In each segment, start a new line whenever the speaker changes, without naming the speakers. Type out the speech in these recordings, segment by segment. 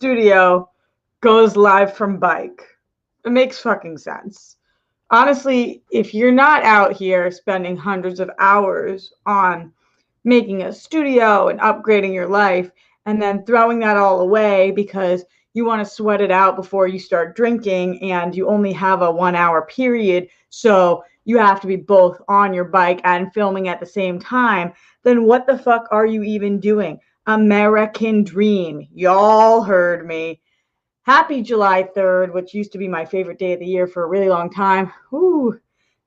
studio goes live from bike. It makes fucking sense. Honestly, if you're not out here spending hundreds of hours on making a studio and upgrading your life and then throwing that all away because you want to sweat it out before you start drinking and you only have a 1 hour period, so you have to be both on your bike and filming at the same time, then what the fuck are you even doing? American dream. Y'all heard me. Happy July 3rd, which used to be my favorite day of the year for a really long time. Ooh,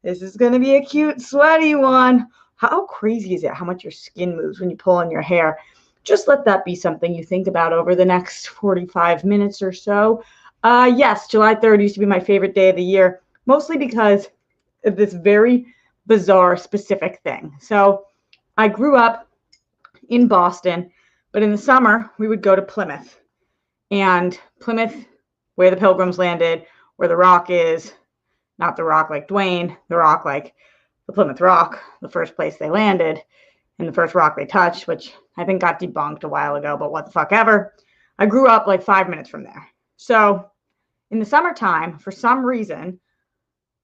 this is going to be a cute, sweaty one. How crazy is it how much your skin moves when you pull on your hair? Just let that be something you think about over the next 45 minutes or so. Yes, July 3rd used to be my favorite day of the year, mostly because of this very bizarre, specific thing. So I grew up in Boston, but in the summer, we would go to Plymouth. And Plymouth, where the Pilgrims landed, where the Rock is, not the Rock like Dwayne, the Rock like the Plymouth Rock, the first place they landed, and the first rock they touched, which I think got debunked a while ago, but what the fuck ever. I grew up like 5 minutes from there. So in the summertime, for some reason,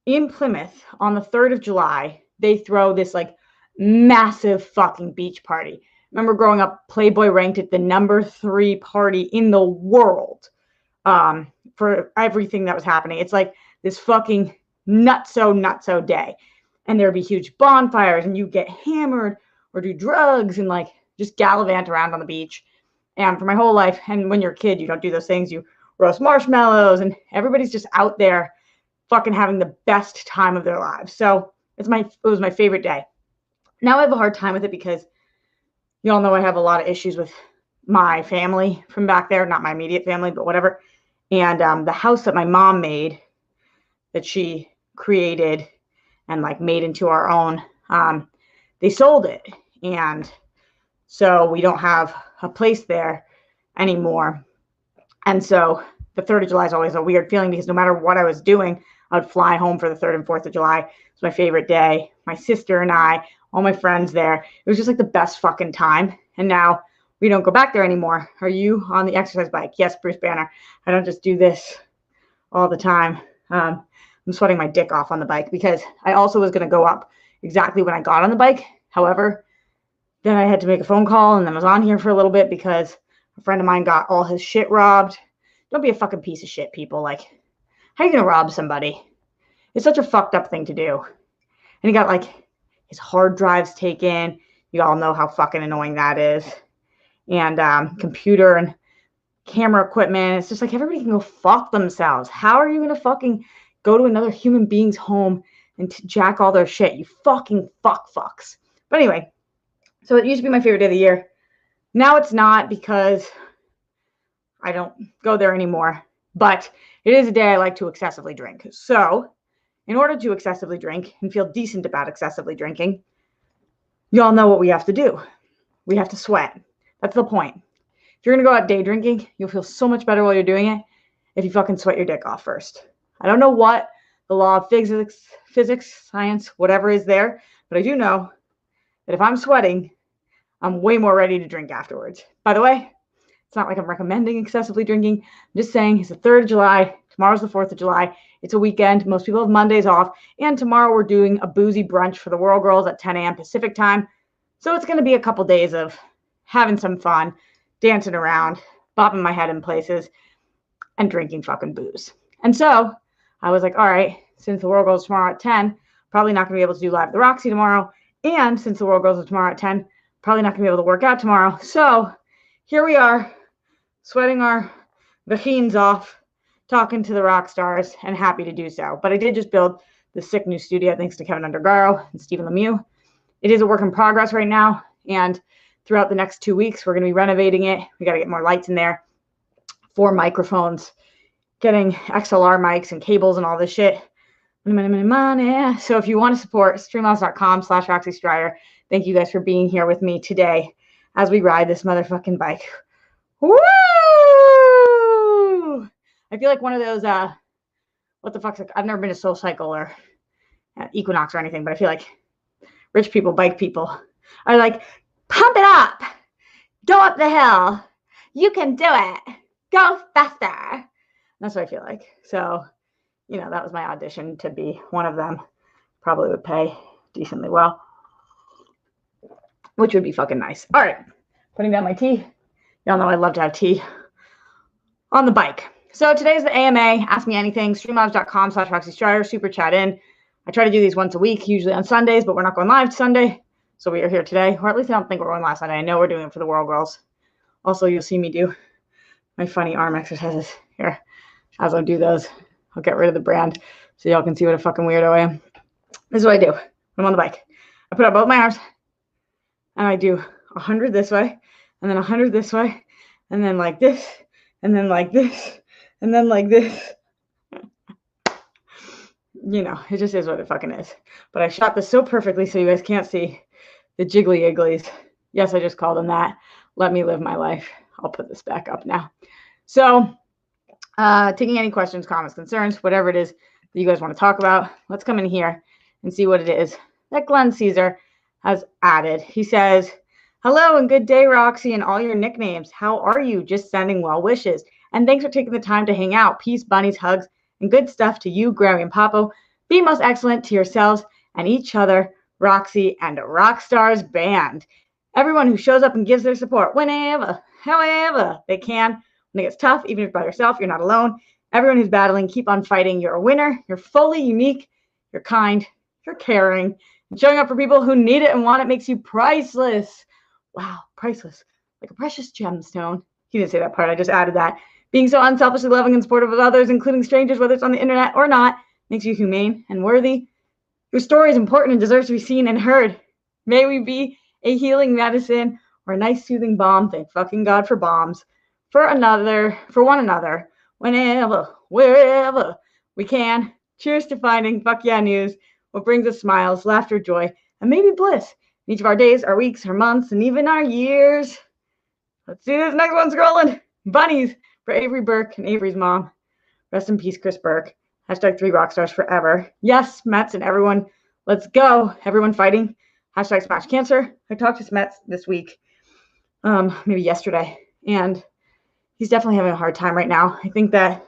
in Plymouth on the 3rd of July, they throw this like massive fucking beach party. Remember growing up, Playboy ranked it the #3 party in the world for everything that was happening. It's like this fucking nutso day. And there'd be huge bonfires and you get hammered or do drugs and like just gallivant around on the beach. And for my whole life, and when you're a kid, you don't do those things. You roast marshmallows and everybody's just out there fucking having the best time of their lives. So it was my favorite day. Now I have a hard time with it because you all know I have a lot of issues with my family from back there, not my immediate family, but whatever. And the house that my mom made, that she created and like made into our own, they sold it. And so we don't have a place there anymore. And so the 3rd of July is always a weird feeling because no matter what I was doing, I would fly home for the 3rd and 4th of July. It's my favorite day. My sister and I, all my friends there. It was just like the best fucking time. And now we don't go back there anymore. Are you on the exercise bike? Yes, Bruce Banner. I don't just do this all the time. I'm sweating my dick off on the bike because I also was going to go up exactly when I got on the bike. However, then I had to make a phone call and then I was on here for a little bit because a friend of mine got all his shit robbed. Don't be a fucking piece of shit, people. Like, how are you going to rob somebody? It's such a fucked up thing to do. And he got like his hard drives taken. You all know how fucking annoying that is. And computer and camera equipment. It's just like everybody can go fuck themselves. How are you going to fucking go to another human being's home and jack all their shit? You fucking fucks. But anyway, so it used to be my favorite day of the year. Now it's not because I don't go there anymore. But it is a day I like to excessively drink. So in order to excessively drink and feel decent about excessively drinking, y'all know what we have to do. We have to sweat. That's the point. If you're going to go out day drinking, you'll feel so much better while you're doing it if you fucking sweat your dick off first. I don't know what the law of physics, science, whatever is there, but I do know that if I'm sweating, I'm way more ready to drink afterwards. By the way, it's not like I'm recommending excessively drinking. I'm just saying it's the 3rd of July. Tomorrow's the 4th of July. It's a weekend. Most people have Mondays off. And tomorrow we're doing a boozy brunch for the World Girls at 10 a.m. Pacific time. So it's going to be a couple days of having some fun, dancing around, bopping my head in places, and drinking fucking booze. And so I was like, all right, since the World Girls tomorrow at 10, probably not going to be able to do Live at the Roxy tomorrow. And since the World Girls is tomorrow at 10, probably not going to be able to work out tomorrow. So here we are, sweating our vaginas off, talking to the rock stars, and happy to do so. But I did just build the sick new studio thanks to Kevin Undergaro and Stephen Lemieux. It is a work in progress right now, and throughout the next 2 weeks, we're going to be renovating it. We got to get more lights in there, 4 microphones, getting XLR mics and cables and all this shit. Money. So if you want to support, streamlabs.com/Roxy Striar. Thank you guys for being here with me today as we ride this motherfucking bike. Woo! I feel like one of those, what the fuck's like, I've never been to SoulCycle or Equinox or anything, but I feel like rich people, bike people are like, pump it up, go up the hill, you can do it. Go faster. That's what I feel like. So, that was my audition to be one of them. Probably would pay decently well, which would be fucking nice. All right, putting down my tea. Y'all know I love to have tea on the bike. So today's the AMA. Ask me anything. Streamlabs.com/RoxyStrider. Super chat in. I try to do these once a week, usually on Sundays, but we're not going live Sunday. So we are here today, or at least I don't think we're going live Sunday. I know we're doing it for the World Girls. Also, you'll see me do my funny arm exercises here as I do those. I'll get rid of the brand so y'all can see what a fucking weirdo I am. This is what I do when I'm on the bike. I put out both my arms and I do 100 this way and then 100 this way and then like this and then like this and then like this. It just is what it fucking is. But I shot this so perfectly so you guys can't see the jiggly igglies. Yes, I just called them that. Let me live my life. I'll put this back up now. So, taking any questions, comments, concerns, whatever it is that you guys want to talk about, let's come in here and see what it is that Glenn Caesar has added. He says, hello and good day, Roxy, and all your nicknames. How are you? Just sending well wishes. And thanks for taking the time to hang out. Peace, bunnies, hugs, and good stuff to you, Grammy and Papo. Be most excellent to yourselves and each other, Roxy and Rockstars Band. Everyone who shows up and gives their support whenever, however they can. When it gets tough, even if by yourself, you're not alone. Everyone who's battling, keep on fighting. You're a winner. You're fully unique. You're kind. You're caring. And showing up for people who need it and want it makes you priceless. Wow, priceless. Like a precious gemstone. He didn't say that part. I just added that. Being so unselfishly loving and supportive of others, including strangers, whether it's on the internet or not, makes you humane and worthy. Your story is important and deserves to be seen and heard. May we be a healing medicine or a nice soothing balm. Thank fucking God for bombs. For one another, whenever, wherever we can. Cheers to finding fuck yeah news, what brings us smiles, laughter, joy, and maybe bliss in each of our days, our weeks, our months, and even our years. Let's see this next one scrolling. Bunnies for Avery Burke and Avery's mom. Rest in peace, Chris Burke. Hashtag 3 Rockstars forever. Yes, Mets and everyone. Let's go. Everyone fighting. Hashtag smash cancer. I talked to Smets this week, maybe yesterday, and he's definitely having a hard time right now. I think that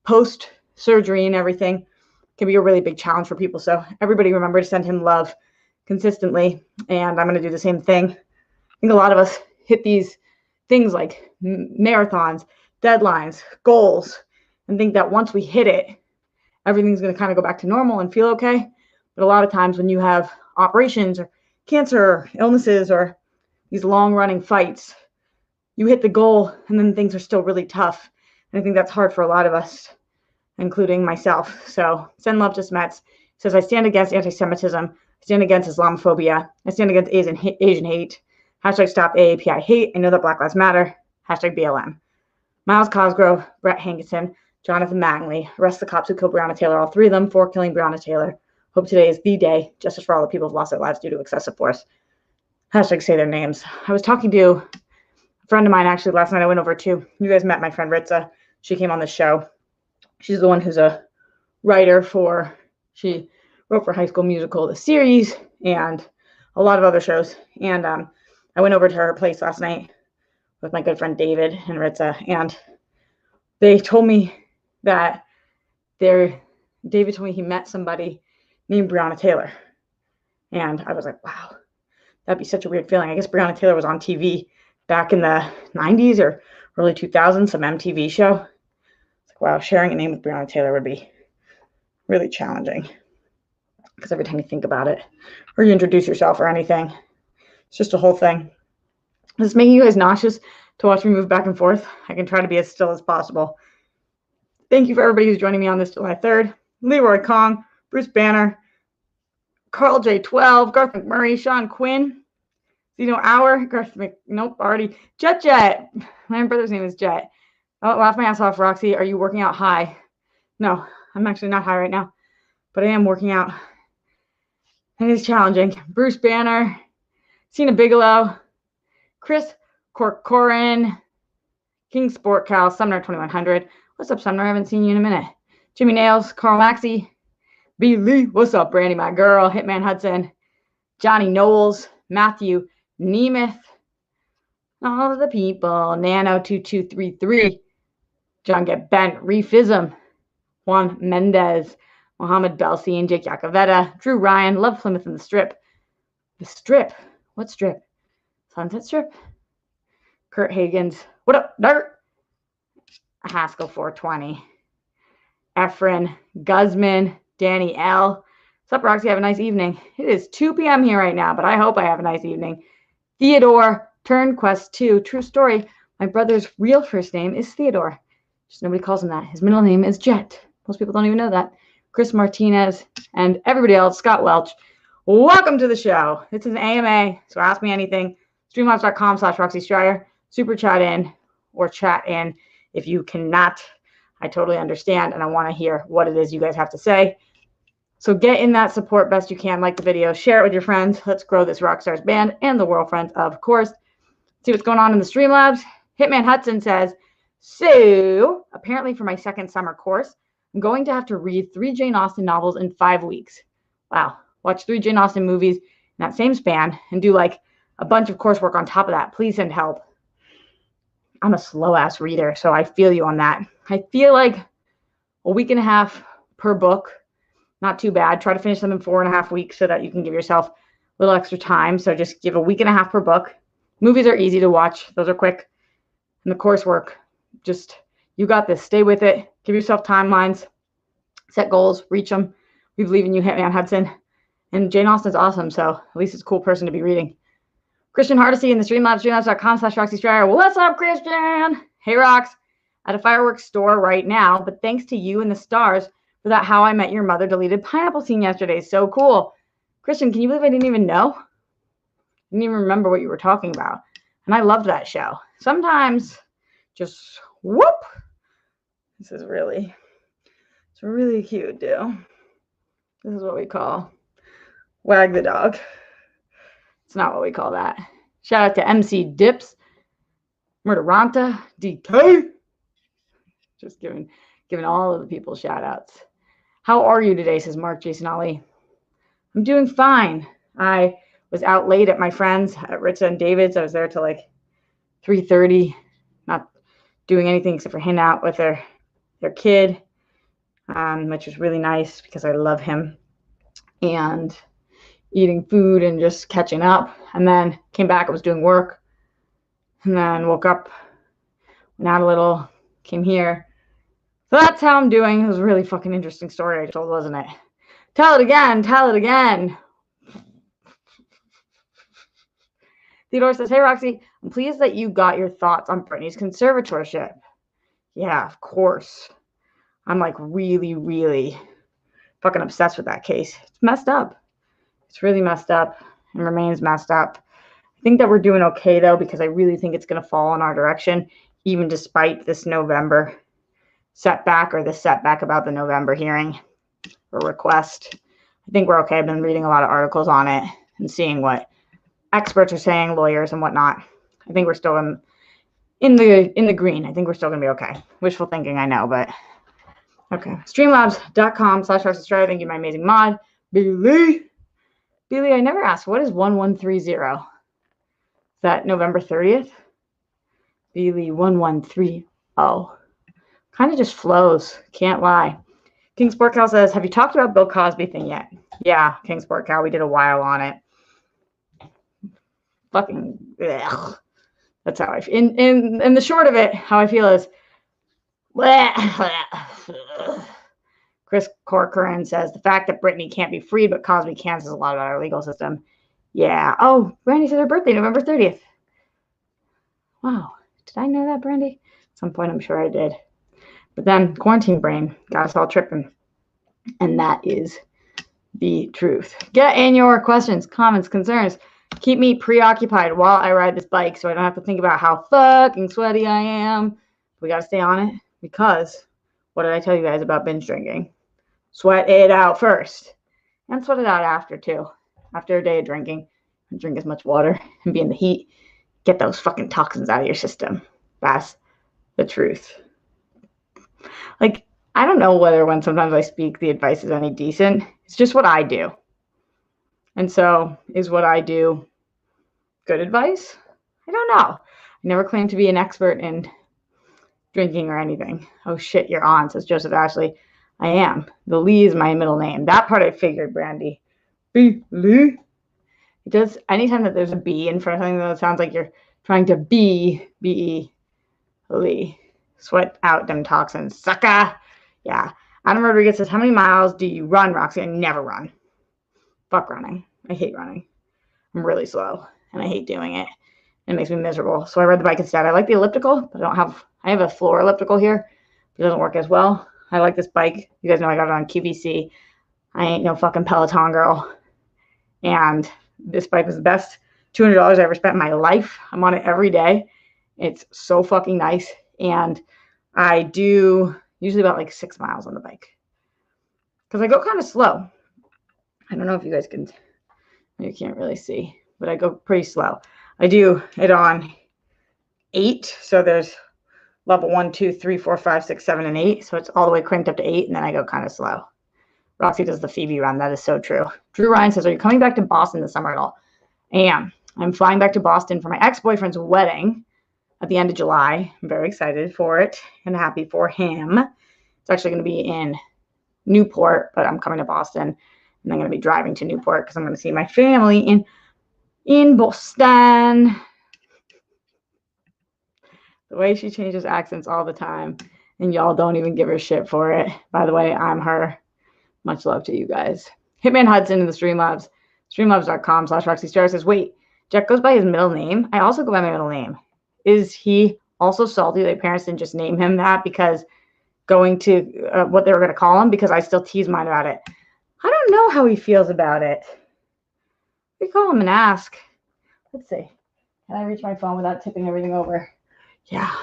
post-surgery and everything can be a really big challenge for people. So everybody remember to send him love consistently, and I'm going to do the same thing. I think a lot of us hit these things like marathons, deadlines, goals, and think that once we hit it, everything's going to kind of go back to normal and feel okay. But a lot of times when you have operations or cancer or illnesses or these long-running fights, you hit the goal and then things are still really tough. And I think that's hard for a lot of us, including myself. So send love to Smets. Says, I stand against anti-Semitism. I stand against Islamophobia. I stand against Asian hate. Hashtag stop AAPI hate. I know that Black Lives Matter. Hashtag BLM. Miles Cosgrove, Brett Hankinson, Jonathan Mangley. Arrest the cops who killed Breonna Taylor. All 3 of them for killing Breonna Taylor. Hope today is the day. Justice for all the people who've lost their lives due to excessive force. Hashtag say their names. I was talking to a friend of mine actually last night. I went over to, you guys met my friend Ritza. She came on the show. She's the one who's a writer she wrote for High School Musical, the series, and a lot of other shows. And I went over to her place last night with my good friend David and Ritza, and they told me that David told me he met somebody named Breonna Taylor. And I was like, wow, that'd be such a weird feeling. I guess Breonna Taylor was on TV back in the 90s or early 2000s, some MTV show. It's like, wow, sharing a name with Breonna Taylor would be really challenging. Because every time you think about it, or you introduce yourself or anything, it's just a whole thing. Is this making you guys nauseous to watch me move back and forth? I can try to be as still as possible. Thank you for everybody who's joining me on this July 3rd. Leroy Kong, Bruce Banner, Carl J12, Garth McMurray, Sean Quinn, Zeno Hour, Jet. My brother's name is Jet. I'll laugh my ass off, Roxy. Are you working out high? No, I'm actually not high right now, but I am working out. It is challenging. Bruce Banner, Cena Bigelow, Chris Corcoran, King Sport Cal, Sumner 2100. What's up, Sumner? I haven't seen you in a minute. Jimmy Nails, Carl Maxey, B. Lee. What's up, Brandy, my girl? Hitman Hudson, Johnny Knowles, Matthew Nemeth, all of the people. Nano2233, John Get Bent, Refism, Juan Mendez, Mohammed Belsi, and Jake Yacovetta, Drew Ryan, Love Plymouth and the Strip. The Strip? What Strip? Sunset Strip? Kurt Hagens, what up, Dirt? Haskell 420. Efren, Guzman, Danny L. What's up, Roxy? Have a nice evening. It is 2 p.m. here right now, but I hope I have a nice evening. Theodore, Turnquest 2. True story. My brother's real first name is Theodore. Just nobody calls him that. His middle name is Jet. Most people don't even know that. Chris Martinez and everybody else, Scott Welch. Welcome to the show. This is an AMA, so ask me anything. Streamlabs.com/Roxy Striar. Super chat in or chat in if you cannot. I totally understand, and I want to hear what it is you guys have to say. So get in that support best you can. Like the video. Share it with your friends. Let's grow this Rockstars band and the world friends, of course. See what's going on in the Streamlabs. Hitman Hudson says, so apparently for my second summer course, I'm going to have to read 3 Jane Austen novels in 5 weeks. Wow. Watch 3 Jane Austen movies in that same span and do like a bunch of coursework on top of that. Please send help. I'm a slow-ass reader, so I feel you on that. I feel like a week and a half per book. Not too bad. Try to finish them in 4.5 weeks so that you can give yourself a little extra time. So just give a week and a half per book. Movies are easy to watch. Those are quick. And the coursework, just, you got this. Stay with it. Give yourself timelines. Set goals. Reach them. We believe in you, Hitman Hudson. And Jane Austen's awesome, so at least it's a cool person to be reading. Christian Hardesty in the Streamlabs, streamlabs.com/Roxy Striar. What's up, Christian? Hey, Rox. At a fireworks store right now, but thanks to you and the stars for that How I Met Your Mother deleted pineapple scene yesterday. So cool. Christian, can you believe I didn't even know? I didn't even remember what you were talking about. And I loved that show. Sometimes just whoop. This is really, it's really cute, dude. This is what we call wag the dog. It's not what we call that. Shout out to MC Dips, Murderanta, DK. Just giving all of the people shout outs. How are you today, says Mark Jason Ali. I'm doing fine. I was out late at my friend's at Ritza and David's. I was there till like 3:30, not doing anything except for hanging out with their kid, which was really nice because I love him, and eating food and just catching up. And then came back, I was doing work, and then woke up, went out a little, came here. So that's how I'm doing. It was a really fucking interesting story I told, wasn't it? Tell it again, tell it again. Theodore says, hey, Roxy, I'm pleased that you got your thoughts on Britney's conservatorship. Yeah, of course. I'm like really, really fucking obsessed with that case. It's messed up. It's really messed up and remains messed up. I think that we're doing okay, though, because I really think it's going to fall in our direction, even despite this November setback or the setback about the November hearing or request. I think we're okay. I've been reading a lot of articles on it and seeing what experts are saying, lawyers and whatnot. I think we're still in the green. I think we're still going to be okay. Wishful thinking, I know, but okay. Streamlabs.com/Roxy Striar. Thank you, my amazing mod, Billy. Billy, I never asked, what is 1130? Is that November 30th? Billy 1130. Kind of just flows. Can't lie. King Sport Cow says, have you talked about Bill Cosby thing yet? Yeah, King Sport Cow. We did a while on it. Fucking ugh. That's how I feel. In the short of it, how I feel is Chris Corcoran says the fact that Britney can't be freed but Cosby can says a lot about our legal system. Yeah. Oh, Brandy said her birthday, November 30th. Wow. Did I know that, Brandy? At some point, I'm sure I did. But then quarantine brain got us all tripping. And that is the truth. Get in your questions, comments, concerns. Keep me preoccupied while I ride this bike so I don't have to think about how fucking sweaty I am. We got to stay on it because what did I tell you guys about binge drinking? Sweat it out first and sweat it out after too. After a day of drinking, drink as much water and be in the heat. Get those fucking toxins out of your system. That's the truth. Like, I don't know whether when sometimes I speak the advice is any decent. It's just what I do. And so, is what I do good advice? I don't know. I never claimed to be an expert in drinking or anything. Oh shit, you're on, says Joseph Ashley. I am. The Lee is my middle name. That part I figured, Brandy. B. Lee? It does, anytime that there's a B in front of something, that sounds like you're trying to be B-E. Lee. Sweat out them toxins. Sucker! Yeah. Adam Rodriguez says, how many miles do you run, Roxy? I never run. Fuck running. I hate running. I'm really slow, and I hate doing it. It makes me miserable. So I ride the bike instead. I like the elliptical, but I have a floor elliptical here. It doesn't work as well. I like this bike. You guys know I got it on QVC. I ain't no fucking Peloton girl. And this bike was the best $200 I ever spent in my life. I'm on it every day. It's so fucking nice. And I do usually about like 6 miles on the bike. Because I go kind of slow. I don't know if you guys can, you can't really see, but I go pretty slow. I do it on 8. So there's level 1, 2, 3, 4, 5, 6, 7, and 8. So it's all the way cranked up to 8, and then I go kind of slow. Roxy does the Phoebe run. That is so true. Drew Ryan says, are you coming back to Boston this summer at all? I am. I'm flying back to Boston for my ex-boyfriend's wedding at the end of July. I'm very excited for it and happy for him. It's actually going to be in Newport, but I'm coming to Boston, and I'm going to be driving to Newport because I'm going to see my family in Boston. The way she changes accents all the time, and y'all don't even give her shit for it. By the way, I'm her. Much love to you guys. Hitman Hudson in the Streamlabs. Streamlabs.com/Roxy Star says, wait, Jack goes by his middle name? I also go by my middle name. Is he also salty that parents didn't just name him that because going to what they were going to call him? Because I still tease mine about it. I don't know how he feels about it. We call him and ask. Let's see. Can I reach my phone without tipping everything over? Yeah,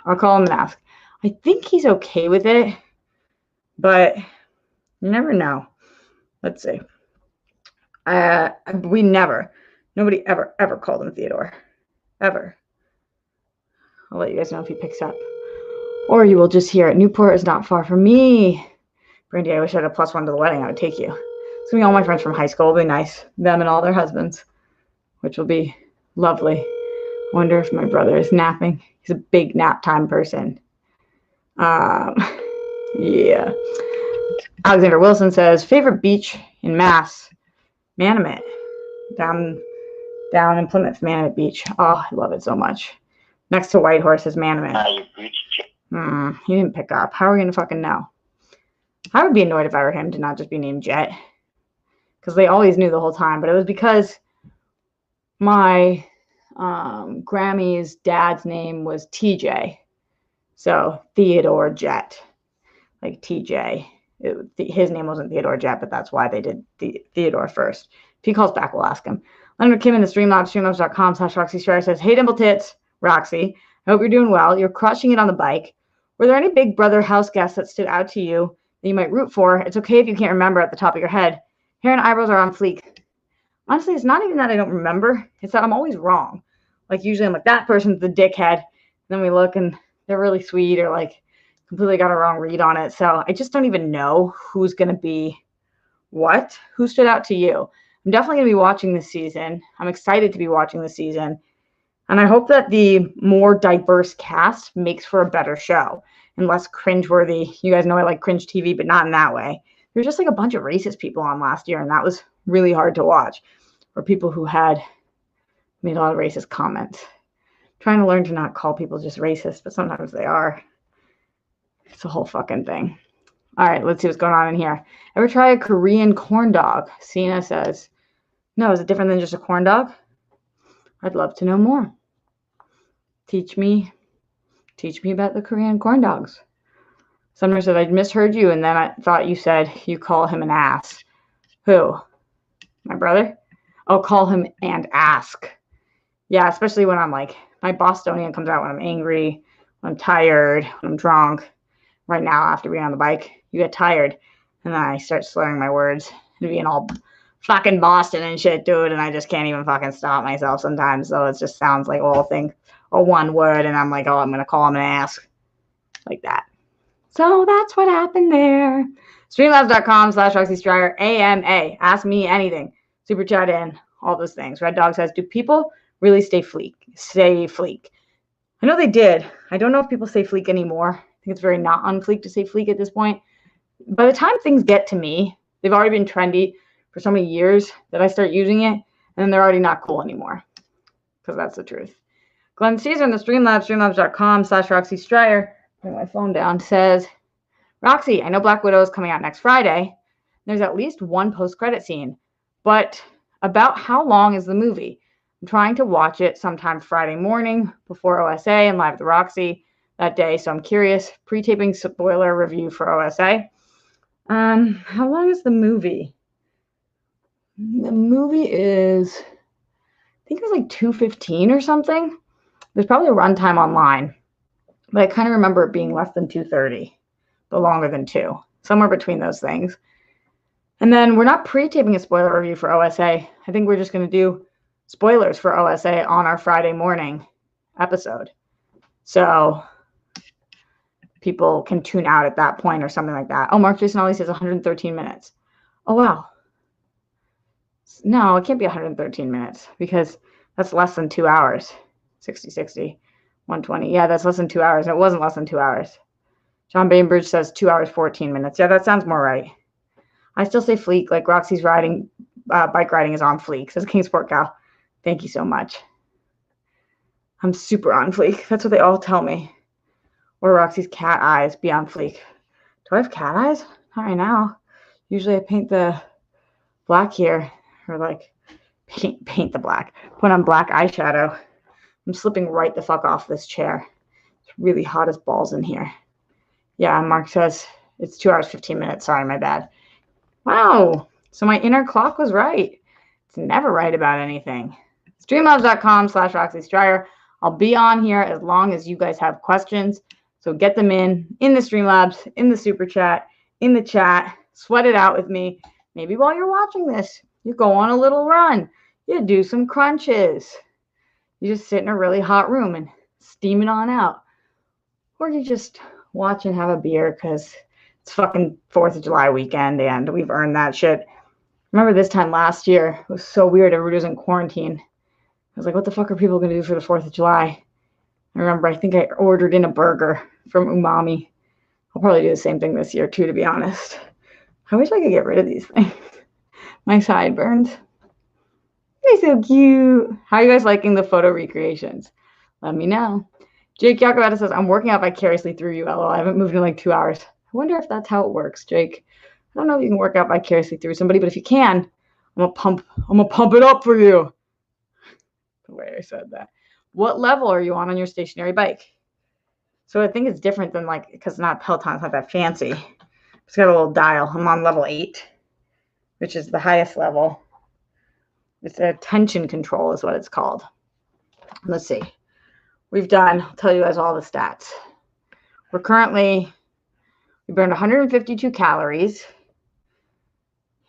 I'll call him and ask. I think he's okay with it, but you never know. Let's see. Nobody ever called him Theodore. Ever. I'll let you guys know if he picks up. Or you will just hear it. Newport is not far from me. Brandy, I wish I had a +1 to the wedding. I would take you. It's going to be all my friends from high school. It'll be nice. Them and all their husbands, which will be lovely. Wonder if my brother is napping. He's a big nap time person. Yeah. Alexander Wilson says, favorite beach in Mass? Manomet. Down in Plymouth, Manomet Beach. Oh, I love it so much. Next to Whitehorse is Manomet. He didn't pick up. How are we going to fucking know? I would be annoyed if I were him to not just be named Jet. Because they always knew the whole time. But it was because my Grammy's dad's name was TJ. So Theodore Jet. Like TJ. His name wasn't Theodore Jet, but that's why they did Theodore first. If he calls back, we'll ask him. Leonard Kim in the Streamlabs, streamlabs.com/Roxy Strider says, hey, Dimple Tits, Roxy, I hope you're doing well. You're crushing it on the bike. Were there any Big Brother house guests that stood out to you that you might root for? It's okay if you can't remember at the top of your head. Hair and eyebrows are on fleek. Honestly, it's not even that I don't remember. It's that I'm always wrong. Like, usually I'm like, that person's the dickhead. And then we look and they're really sweet or like completely got a wrong read on it. So I just don't even know who's going to be what. Who stood out to you? I'm definitely going to be watching this season. I'm excited to be watching this season. And I hope that the more diverse cast makes for a better show and less cringeworthy. You guys know I like cringe TV, but not in that way. There's just like a bunch of racist people on last year, and that was really hard to watch. Or people who had made a lot of racist comments. I'm trying to learn to not call people just racist, but sometimes they are. It's a whole fucking thing. All right, let's see what's going on in here. Ever try a Korean corn dog? Cena says, no, is it different than just a corn dog? I'd love to know more. Teach me about the Korean corn dogs. Sumner said, I misheard you, and then I thought you said you call him an ass. Who? My brother? Oh, call him and ask. Yeah, especially when I'm like, my Bostonian comes out when I'm angry, when I'm tired, when I'm drunk. Right now, after being on the bike, you get tired, and then I start slurring my words and being all fucking Boston and shit, dude, and I just can't even fucking stop myself sometimes, so it just sounds like a whole thing, or one word, and I'm like, oh, I'm going to call him and ask, like that. So that's what happened there. Streamlabs.com/Roxy Strider, AMA, ask me anything, super chat in, all those things. Red Dog says, do people really stay fleek? I know they did. I don't know if people say fleek anymore. I think it's very not on fleek to say fleek at this point. By the time things get to me, they've already been trendy for so many years that I start using it, and then they're already not cool anymore. Because that's the truth. Glenn Caesar in the Streamlabs, streamlabs.com/Roxy Stryer, bring my phone down, says, Roxy, I know Black Widow is coming out next Friday. There's at least one post-credit scene, but about how long is the movie? I'm trying to watch it sometime Friday morning before OSA and Live at the Roxy that day, so I'm curious. Pre-taping spoiler review for OSA. How long is the movie? The movie is, I think it was like 2:15 or something. There's probably a runtime online, but I kind of remember it being less than 2:30, but longer than 2, somewhere between those things. And then we're not pre-taping a spoiler review for OSA. I think we're just going to do spoilers for OSA on our Friday morning episode. So people can tune out at that point or something like that. Oh, Mark Jason Ollie says 113 minutes. Oh, wow. No, it can't be 113 minutes because that's less than 2 hours. 60, 120. Yeah, that's less than 2 hours. It wasn't less than 2 hours. John Bainbridge says 2 hours, 14 minutes. Yeah, that sounds more right. I still say fleek, like Roxy's bike riding is on fleek, says Kingsport Gal. Thank you so much. I'm super on fleek. That's what they all tell me. Or Roxy's cat eyes be on fleek. Do I have cat eyes? Not right now. Usually I paint the black here, or like paint the black. Put on black eyeshadow. I'm slipping right the fuck off this chair. It's really hot as balls in here. Yeah, Mark says it's 2 hours, 15 minutes. Sorry, my bad. Wow. So my inner clock was right. It's never right about anything. Streamlabs.com/Roxy Stryer. I'll be on here as long as you guys have questions. So get them in the Streamlabs, in the super chat, in the chat. Sweat it out with me. Maybe while you're watching this, you go on a little run. You do some crunches. You just sit in a really hot room and steam it on out. Or you just watch and have a beer because it's fucking 4th of July weekend and we've earned that shit. Remember this time last year, it was so weird. Everybody was in quarantine. I was like, what the fuck are people going to do for the 4th of July? I remember, I think I ordered in a burger from Umami. I'll probably do the same thing this year too, to be honest. I wish I could get rid of these things. My sideburns. They're so cute. How are you guys liking the photo recreations? Let me know. Jake Yakavata says, I'm working out vicariously through you, LOL. I haven't moved in like 2 hours. I wonder if that's how it works, Jake. I don't know if you can work out vicariously through somebody, but if you can, I'm gonna pump it up for you. The way I said that. What level are you on your stationary bike? So I think it's different than like, because it's not Peloton, it's not that fancy. It's got a little dial. I'm on level 8, which is the highest level. It's a tension control is what it's called. Let's see. We've done, I'll tell you guys all the stats. We burned 152 calories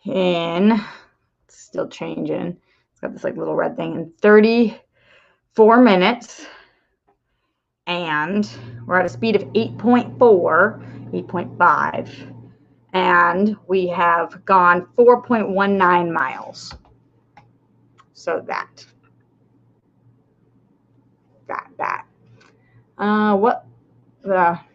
in, it's still changing. It's got this like little red thing in 34 minutes. And we're at a speed of 8.4, 8.5. And we have gone 4.19 miles. So that.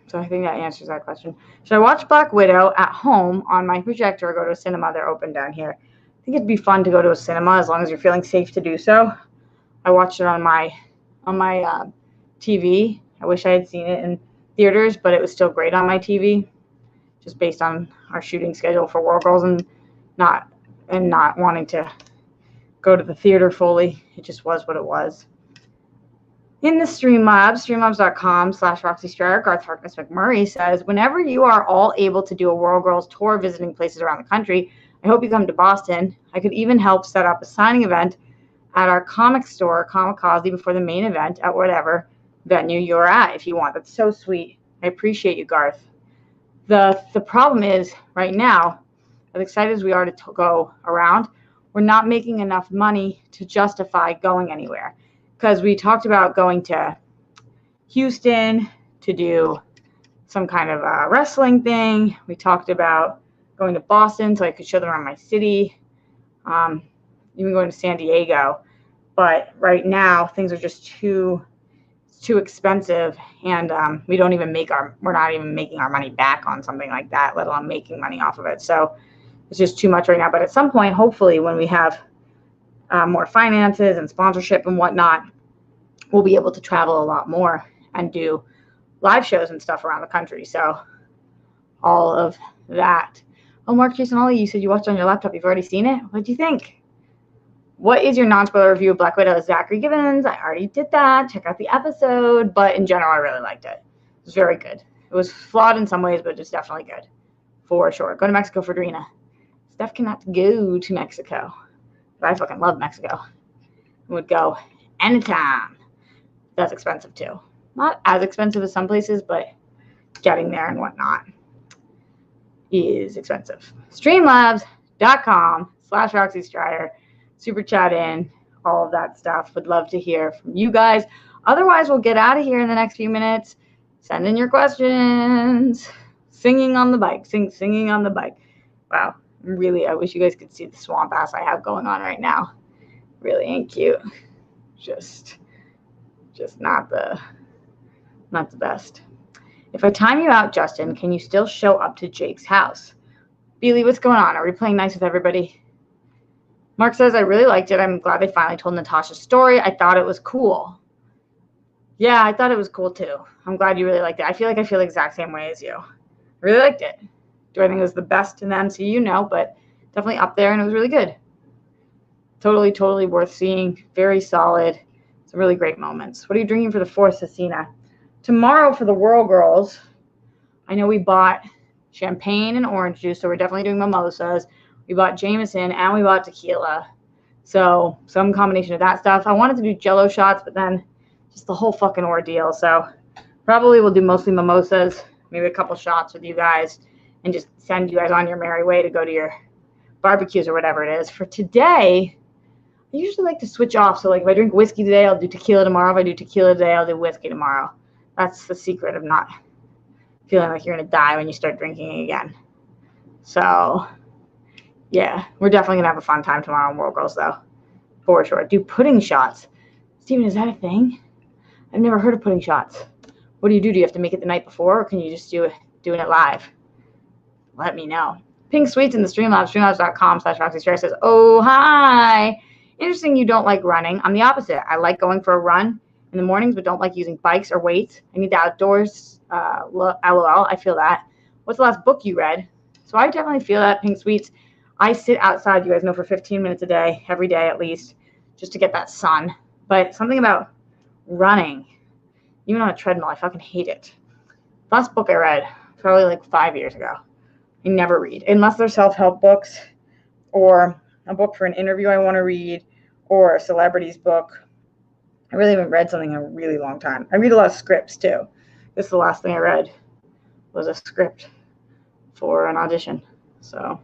So I think that answers that question. Should I watch Black Widow at home on my projector or go to a cinema? They're open down here. I think it'd be fun to go to a cinema as long as you're feeling safe to do so. I watched it on my TV. I wish I had seen it in theaters, but it was still great on my TV, just based on our shooting schedule for War Girls and not wanting to go to the theater fully. It just was what it was. In the Streamlabs, streamlabs.com/Roxy Stryer, Garth Harkness McMurray says, whenever you are all able to do a World Girls tour visiting places around the country, I hope you come to Boston. I could even help set up a signing event at our comic store, Comikaze, before the main event at whatever venue you're at if you want. That's so sweet. I appreciate you, Garth. The problem is, right now, as excited as we are to go around, we're not making enough money to justify going anywhere. Because we talked about going to Houston to do some kind of a wrestling thing. We talked about going to Boston so I could show them around my city, even going to San Diego. But right now, things are just too too expensive, and we're not even making our money back on something like that, let alone making money off of it. So it's just too much right now. But at some point, hopefully, when we have more finances and sponsorship and whatnot, we'll be able to travel a lot more and do live shows and stuff around the country. So all of that. Oh, Mark Jason Ollie, you said you watched on your laptop. You've already seen it? What did you think? What is your non-spoiler review of Black Widow? Zachary Gibbons. I already did that. Check out the episode. But in general, I really liked it. It was very good. It was flawed in some ways, but it's definitely good. For sure. Go to Mexico for Drina. Steph cannot go to Mexico. But I fucking love Mexico. I would go anytime. That's expensive too. Not as expensive as some places, but getting there and whatnot is expensive. Streamlabs.com/Roxy Striar. Super chat in, all of that stuff. Would love to hear from you guys. Otherwise, we'll get out of here in the next few minutes. Send in your questions. Singing on the bike. Singing on the bike. Wow. Really, I wish you guys could see the swamp ass I have going on right now. Really ain't cute. Just not the best. If I time you out, Justin, can you still show up to Jake's house? Beely, what's going on? Are we playing nice with everybody? Mark says, I really liked it. I'm glad they finally told Natasha's story. I thought it was cool. Yeah, I thought it was cool too. I'm glad you really liked it. I feel the exact same way as you. I really liked it. Do I think it was the best in the MCU? No, but definitely up there, and it was really good. Totally worth seeing. Very solid. Some really great moments. What are you drinking for the 4th, Cecina? Tomorrow for the Whirl Girls, I know we bought champagne and orange juice, so we're definitely doing mimosas. We bought Jameson, and we bought tequila. So some combination of that stuff. I wanted to do Jello shots, but then just the whole fucking ordeal. So probably we'll do mostly mimosas, maybe a couple shots with you guys, and just send you guys on your merry way to go to your barbecues or whatever it is. For today, I usually like to switch off. So like if I drink whiskey today, I'll do tequila tomorrow. If I do tequila today, I'll do whiskey tomorrow. That's the secret of not feeling like you're going to die when you start drinking again. So yeah, we're definitely going to have a fun time tomorrow on World Girls, though. For sure. Do pudding shots. Steven, is that a thing? I've never heard of pudding shots. What do you do? Do you have to make it the night before, or can you just doing it live? Let me know. Pink Sweets in the Streamlabs, streamlabs.com/Roxy Striar says, oh, hi. Interesting you don't like running. I'm the opposite. I like going for a run in the mornings, but don't like using bikes or weights. I need the outdoors. LOL. I feel that. What's the last book you read? So I definitely feel that, Pink Sweets. I sit outside, you guys know, for 15 minutes a day, every day at least, just to get that sun. But something about running, even on a treadmill, I fucking hate it. Last book I read, probably like 5 years ago. I never read, unless they're self-help books or a book for an interview I want to read or a celebrity's book. I really haven't read something in a really long time. I read a lot of scripts too. This is the last thing I read was a script for an audition. So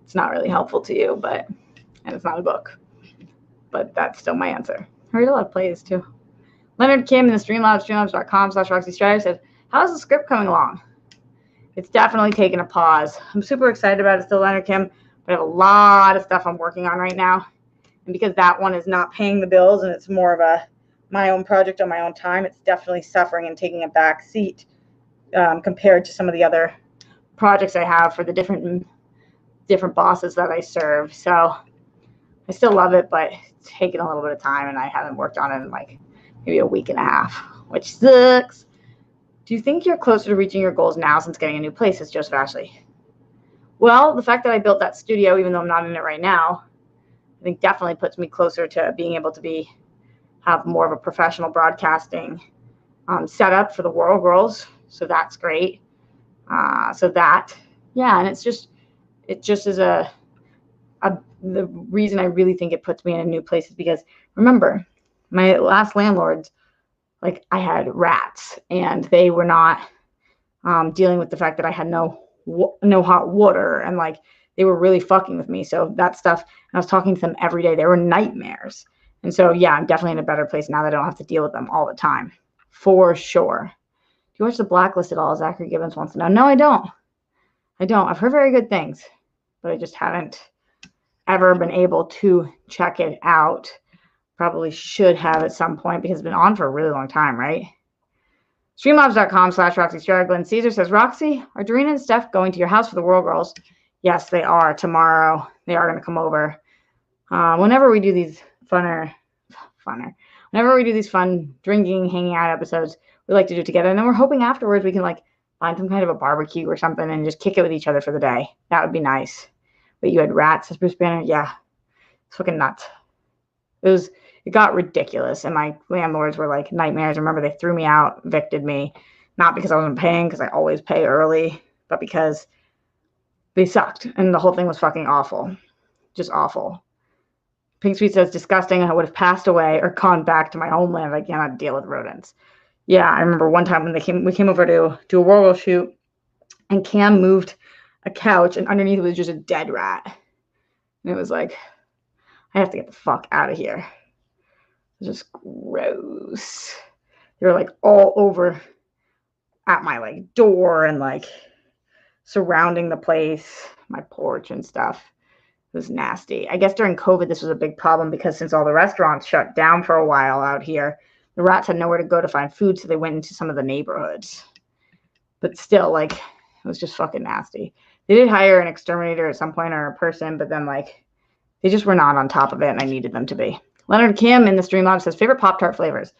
it's not really helpful to you, and it's not a book. But that's still my answer. I read a lot of plays too. Leonard Kim in the Streamlabs, streamlabs.com/Roxy Striar said, how's the script coming along? It's definitely taken a pause. I'm super excited about it still, Leonard Kim, but I have a lot of stuff I'm working on right now. And because that one is not paying the bills and it's more of my own project on my own time, it's definitely suffering and taking a back seat compared to some of the other projects I have for the different bosses that I serve. So I still love it, but it's taken a little bit of time, and I haven't worked on it in like maybe a week and a half, which sucks. Do you think you're closer to reaching your goals now since getting a new place? Says Joseph Ashley. Well, the fact that I built that studio, even though I'm not in it right now, I think definitely puts me closer to being able to have more of a professional broadcasting setup for the Whirl Girls. So that's great. And it just is the reason I really think it puts me in a new place is because, remember, my last landlords, like, I had rats, and they were not dealing with the fact that I had no hot water, and like they were really fucking with me. So that stuff, and I was talking to them every day. They were nightmares. And so, yeah, I'm definitely in a better place now that I don't have to deal with them all the time, for sure. Do you watch The Blacklist at all? Zachary Gibbons wants to know. No, I don't. I've heard very good things, but I just haven't ever been able to check it out. Probably should have at some point because it's been on for a really long time, right? Streamlabs.com/Roxy Stryer. Glenn Caesar says, Roxy, are Dorina and Steph going to your house for the World Girls? Yes, they are. Tomorrow, they are going to come over. Whenever we do these whenever we do these fun drinking, hanging out episodes, we like to do it together. And then we're hoping afterwards we can like find some kind of a barbecue or something and just kick it with each other for the day. That would be nice. But you had rats, says Bruce Banner. Yeah, it's fucking nuts. It got ridiculous, and my landlords were like nightmares. I remember they threw me out, evicted me, not because I wasn't paying, because I always pay early, but because they sucked, and the whole thing was fucking awful. Just awful. Pink Sweet says, disgusting. I would have passed away or gone back to my homeland. I cannot deal with rodents. Yeah, I remember one time when we came over to do a Warhol shoot, and Cam moved a couch, and underneath it was just a dead rat. And it was like, I have to get the fuck out of here. It was just gross. They were like all over at my like door and like surrounding the place, my porch and stuff. It was nasty. I guess during COVID, this was a big problem because since all the restaurants shut down for a while out here, the rats had nowhere to go to find food, so they went into some of the neighborhoods. But still, like, it was just fucking nasty. They did hire an exterminator at some point or a person, but then like they just were not on top of it, and I needed them to be. Leonard Kim in the Streamlabs says, favorite Pop-Tart flavors?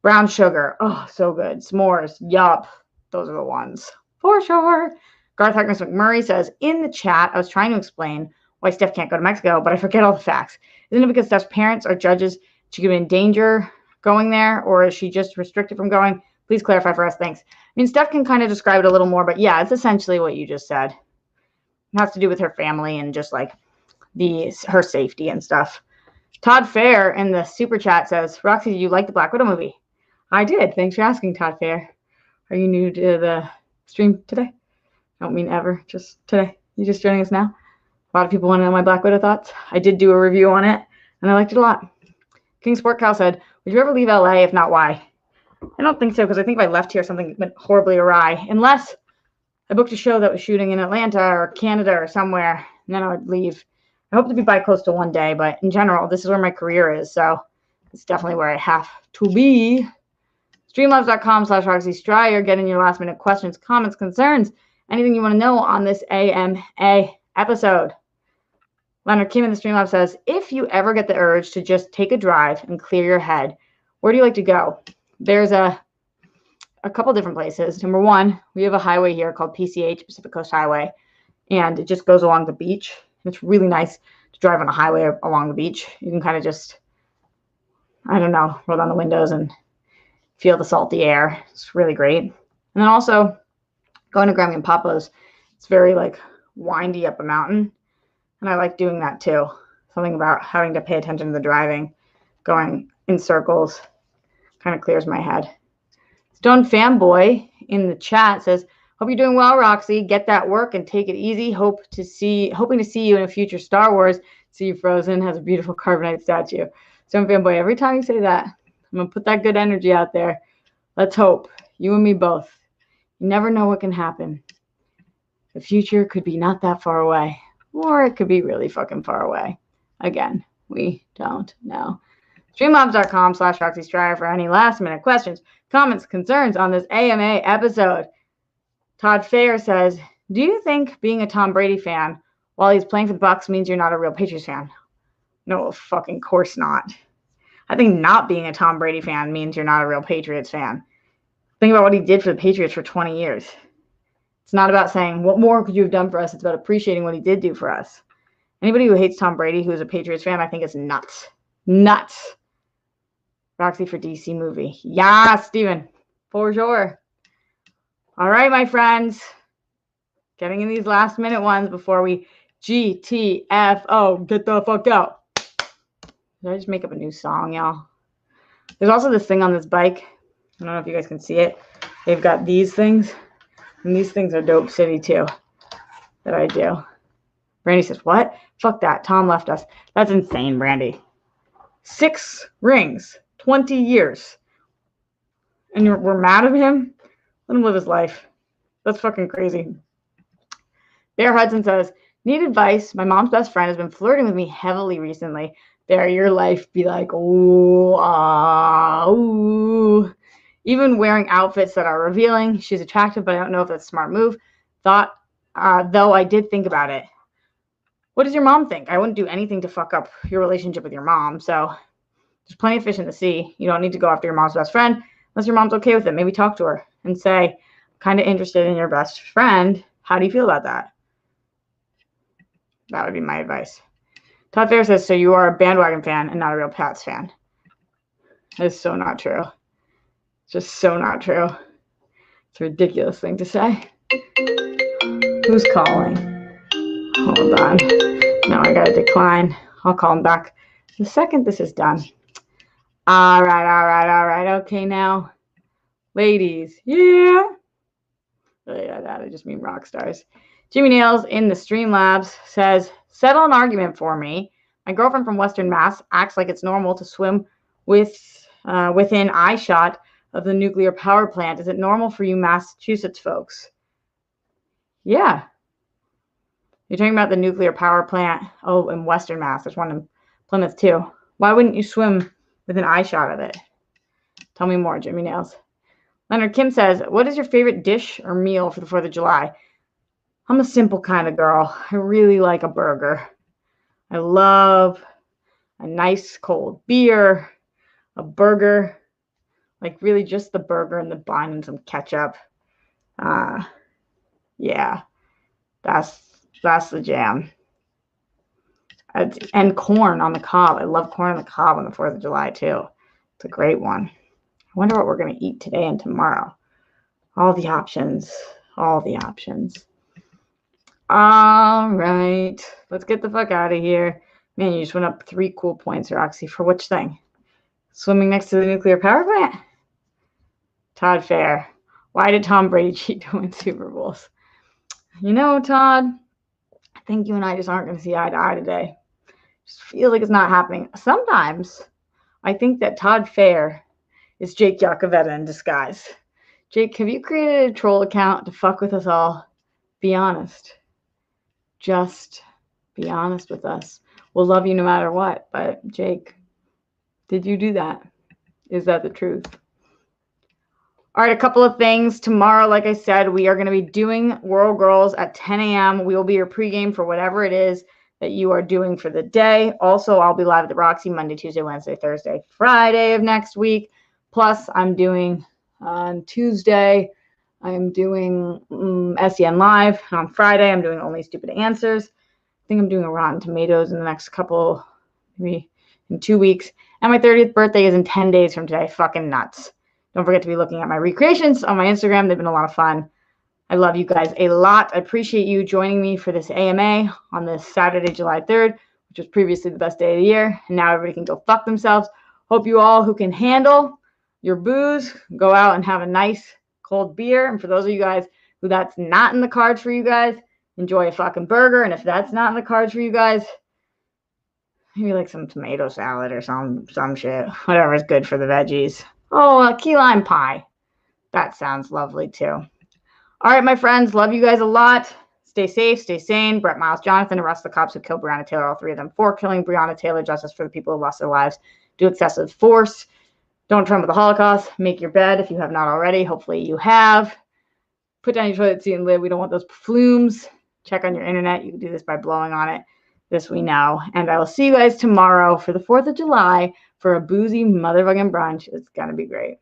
Brown sugar. Oh, so good. S'mores. Yup. Those are the ones. For sure. Garth Harkness McMurray says, in the chat, I was trying to explain why Steph can't go to Mexico, but I forget all the facts. Isn't it because Steph's parents are judges? She could be in danger going there, or is she just restricted from going? Please clarify for us. Thanks. I mean, Steph can kind of describe it a little more, but yeah, it's essentially what you just said. It has to do with her family and just like her safety and stuff. Todd Fair in the super chat says, Roxy, did you like the Black Widow movie? I did. Thanks for asking, Todd Fair. Are you new to the stream today? I don't mean ever, just today. You just joining us now? A lot of people want to know my Black Widow thoughts. I did do a review on it, and I liked it a lot. King Sport Cow said, would you ever leave LA? If not, why? I don't think so, because I think if I left here, something went horribly awry. Unless I booked a show that was shooting in Atlanta or Canada or somewhere, and then I would leave. I hope to be bi-coastal one day, but in general, this is where my career is, so it's definitely where I have to be. Streamlabs.com/Roxy Stryer. Get in your last-minute questions, comments, concerns, anything you want to know on this AMA episode. Leonard Kim in the Streamlabs says, if you ever get the urge to just take a drive and clear your head, where do you like to go? There's a couple different places. Number one, we have a highway here called PCH, Pacific Coast Highway, and it just goes along the beach. It's really nice to drive on a highway along the beach. You can kind of just, I don't know, roll down the windows and feel the salty air. It's really great. And then also going to Grammy and Papa's, it's very like windy up a mountain. And I like doing that too. Something about having to pay attention to the driving, going in circles, kind of clears my head. Stone Fanboy in the chat says, hope you're doing well, Roxy. Get that work and take it easy. Hoping to see you in a future Star Wars. See you Frozen has a beautiful carbonite statue. Stone Fanboy, every time you say that, I'm going to put that good energy out there. Let's hope. You and me both. You never know what can happen. The future could be not that far away. Or it could be really fucking far away. Again, we don't know. Streamlabs.com/Roxy Stryer for any last-minute questions, comments, concerns on this AMA episode. Todd Fair says, do you think being a Tom Brady fan while he's playing for the Bucs means you're not a real Patriots fan? No, fucking course not. I think not being a Tom Brady fan means you're not a real Patriots fan. Think about what he did for the Patriots for 20 years. It's not about saying, what more could you have done for us? It's about appreciating what he did do for us. Anybody who hates Tom Brady who is a Patriots fan, I think is nuts. Nuts. Roxy for DC movie. Yeah, Steven. For sure. All right, my friends. Getting in these last minute ones before we GTFO. Get the fuck out. Did I just make up a new song, y'all? There's also this thing on this bike. I don't know if you guys can see it. They've got these things. And these things are dope city too. That I do. Brandy says, what? Fuck that. Tom left us. That's insane, Brandy. 6 rings. 20 years. And we're mad at him? Let him live his life. That's fucking crazy. Bear Hudson says, need advice. My mom's best friend has been flirting with me heavily recently. there, your life be like, ooh, ooh. Even wearing outfits that are revealing, she's attractive, but I don't know if that's a smart move. Though I did think about it. What does your mom think? I wouldn't do anything to fuck up your relationship with your mom. So there's plenty of fish in the sea. You don't need to go after your mom's best friend unless your mom's okay with it. Maybe talk to her and say, kind of interested in your best friend. How do you feel about that? That would be my advice. Todd Fair says, so you are a bandwagon fan and not a real Pats fan. That is so not true. Just so not true. It's a ridiculous thing to say. Who's calling? Hold on. No, I gotta decline. I'll call him back the second this is done. All right. Okay, now, ladies, yeah. That I just mean rock stars. Jimmy Nails in the Streamlabs says, settle an argument for me. My girlfriend from Western Mass acts like it's normal to swim within eye shot of the nuclear power plant. Is it normal for you Massachusetts folks? Yeah. You're talking about the nuclear power plant. Oh, in Western Mass. There's one in Plymouth, too. Why wouldn't you swim with an eye shot of it? Tell me more, Jimmy Nails. Leonard Kim says, what is your favorite dish or meal for the 4th of July? I'm a simple kind of girl. I really like a burger. I love a nice cold beer, a burger, like really just the burger and the bun and some ketchup. Yeah, that's the jam. And corn on the cob. I love corn on the cob on the 4th of July, too. It's a great one. I wonder what we're going to eat today and tomorrow. All the options. All right. Let's get the fuck out of here. Man, you just went up 3 cool points, Roxy. For which thing? Swimming next to the nuclear power plant? Todd Fair. Why did Tom Brady cheat to win Super Bowls? You know, Todd, I think you and I just aren't going to see eye to eye today. Just feel like it's not happening. Sometimes I think that Todd Fair is Jake Yacovetta in disguise. Jake, have you created a troll account to fuck with us all? Be honest. Just be honest with us. We'll love you no matter what. But Jake, did you do that? Is that the truth? All right, a couple of things. Tomorrow, like I said, we are going to be doing World Girls at 10 a.m. We will be your pregame for whatever it is that you are doing for the day. Also, I'll be live at the Roxy Monday, Tuesday, Wednesday, Thursday, Friday of next week. Plus, I'm doing on Tuesday, I'm doing SEN Live. On Friday, I'm doing Only Stupid Answers. I think I'm doing a Rotten Tomatoes in the next couple, maybe in 2 weeks. And my 30th birthday is in 10 days from today. Fucking nuts. Don't forget to be looking at my recreations on my Instagram. They've been a lot of fun. I love you guys a lot. I appreciate you joining me for this AMA on this Saturday, July 3rd, which was previously the best day of the year. And now everybody can go fuck themselves. Hope you all who can handle your booze, go out and have a nice cold beer. And for those of you guys who that's not in the cards for you guys, enjoy a fucking burger. And if that's not in the cards for you guys, maybe like some tomato salad or some shit. Whatever is good for the veggies. Oh, a key lime pie. That sounds lovely too. All right, my friends. Love you guys a lot. Stay safe, stay sane. Brett Miles Jonathan, arrest the cops who killed Breonna Taylor, all 3 of them, for killing Breonna Taylor. Justice for the people who lost their lives. Do excessive force. Don't tremble the Holocaust. Make your bed if you have not already. Hopefully you have. Put down your toilet seat and lid. We don't want those flumes. Check on your internet. You can do this by blowing on it. This we know. And I will see you guys tomorrow for the 4th of July for a boozy motherfucking brunch. It's going to be great.